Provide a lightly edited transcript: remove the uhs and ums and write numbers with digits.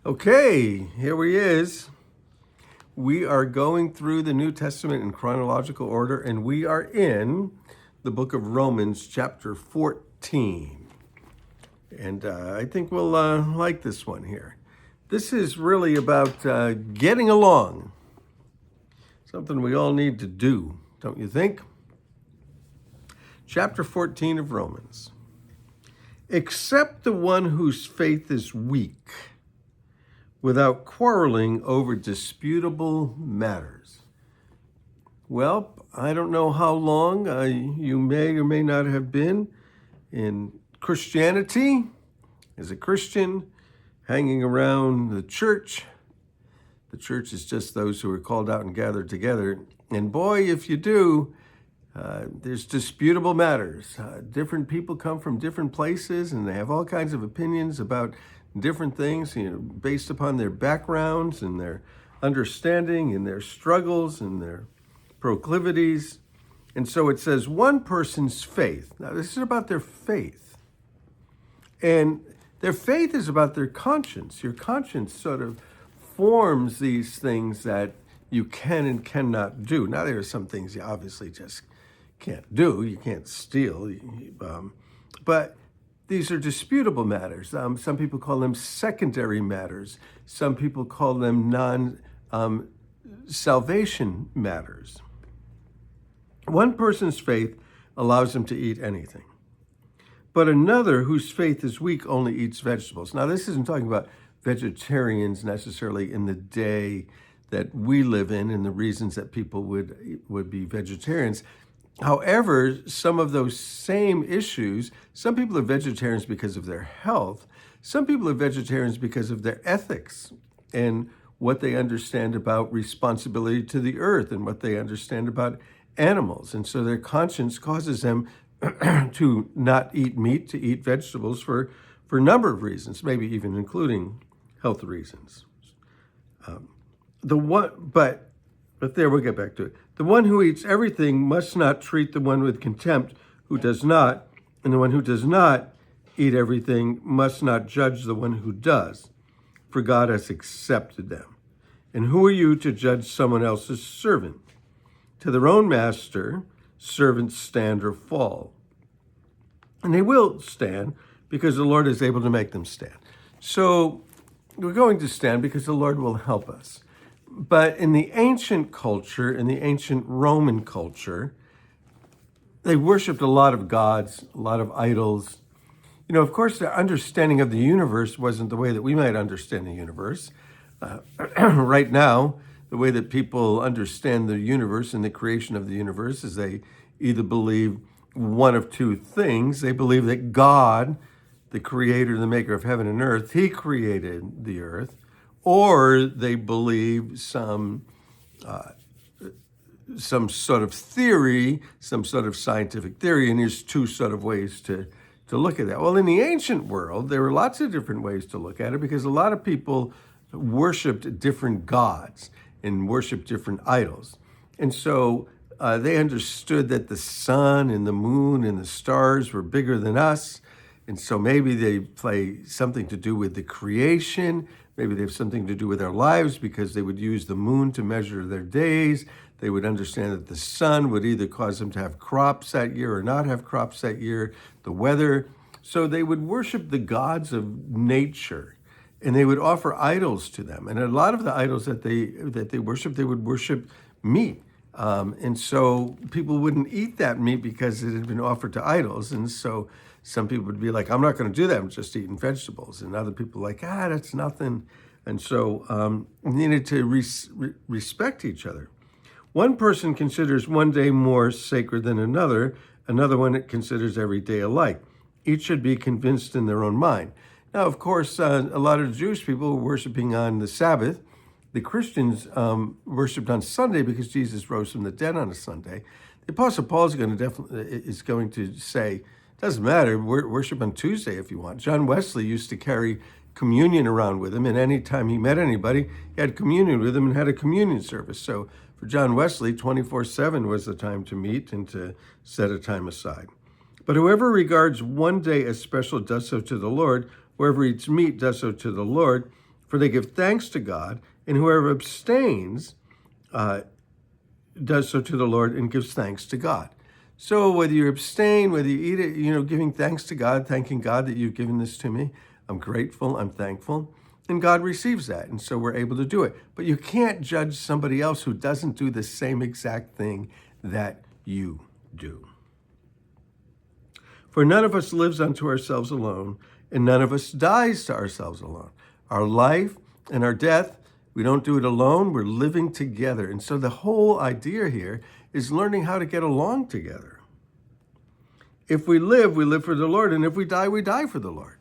Okay, here he is. We are going through the New Testament in chronological order, and we are in the book of Romans, chapter 14. And I think we'll like this one here. This is really about getting along, something we all need to do, don't you think? Chapter 14 of Romans. Except the one whose faith is weak, without quarreling over disputable matters. Well, I don't know how long you may or may not have been in Christianity as a Christian, hanging around the church. The church is just those who are called out and gathered together. And boy, if you do, there's disputable matters. Different people come from different places and they have all kinds of opinions about different things, based upon their backgrounds and their understanding and their struggles and their proclivities. And so it says one person's faith. Now, this is about their faith. And their faith is about their conscience. Your conscience sort of forms these things that you can and cannot do. Now, there are some things you obviously just can't do. You can't steal. But these are disputable matters. Some people call them secondary matters. Some people call them non-salvation matters. One person's faith allows him to eat anything, but another whose faith is weak only eats vegetables. Now, this isn't talking about vegetarians necessarily in the day that we live in and the reasons that people would be vegetarians. However, some of those same issues, some people are vegetarians because of their health. Some people are vegetarians because of their ethics and what they understand about responsibility to the earth and what they understand about animals. And so their conscience causes them to not eat meat, to eat vegetables for a number of reasons, maybe even including health reasons. But there, we'll get back to it. The one who eats everything must not treat the one with contempt who does not, and the one who does not eat everything must not judge the one who does, for God has accepted them. And who are you to judge someone else's servant? To their own master, servants stand or fall. And they will stand because the Lord is able to make them stand. So we're going to stand because the Lord will help us. But in the ancient culture, in the ancient Roman culture, they worshipped a lot of gods, a lot of idols. Of course, their understanding of the universe wasn't the way that we might understand the universe. Right now, the way that people understand the universe and the creation of the universe is they either believe one of two things. They believe that God, the creator, the maker of heaven and earth, he created the earth. Or they believe some sort of theory, some sort of scientific theory, and there's two sort of ways to look at that. Well, in the ancient world, there were lots of different ways to look at it because a lot of people worshipped different gods and worshipped different idols. And so they understood that the sun and the moon and the stars were bigger than us. And so maybe they play something to do with the creation. Maybe they have something to do with our lives because they would use the moon to measure their days. They would understand that the sun would either cause them to have crops that year or not have crops that year, the weather. So they would worship the gods of nature and they would offer idols to them. And a lot of the idols that they worship, they would worship meat. And so people wouldn't eat that meat because it had been offered to idols. And so some people would be like, I'm not going to do that. I'm just eating vegetables. And other people like, that's nothing. And so we needed to respect each other. One person considers one day more sacred than another. Another one considers every day alike. Each should be convinced in their own mind. Now, of course, a lot of the Jewish people were worshiping on the Sabbath. The Christians worshipped on Sunday because Jesus rose from the dead on a Sunday. The Apostle Paul is going to say, doesn't matter, worship on Tuesday if you want. John Wesley used to carry communion around with him, and anytime he met anybody, he had communion with them and had a communion service. So for John Wesley, 24/7 was the time to meet and to set a time aside. But whoever regards one day as special does so to the Lord. Whoever eats meat does so to the Lord, for they give thanks to God, and whoever abstains does so to the Lord and gives thanks to God. So whether you abstain, whether you eat it, giving thanks to God, thanking God that you've given this to me, I'm grateful, I'm thankful, and God receives that, and so we're able to do it. But you can't judge somebody else who doesn't do the same exact thing that you do. For none of us lives unto ourselves alone, and none of us dies to ourselves alone. Our life and our death, we don't do it alone, we're living together. And so the whole idea here is learning how to get along together. If we live for the Lord, and if we die for the Lord.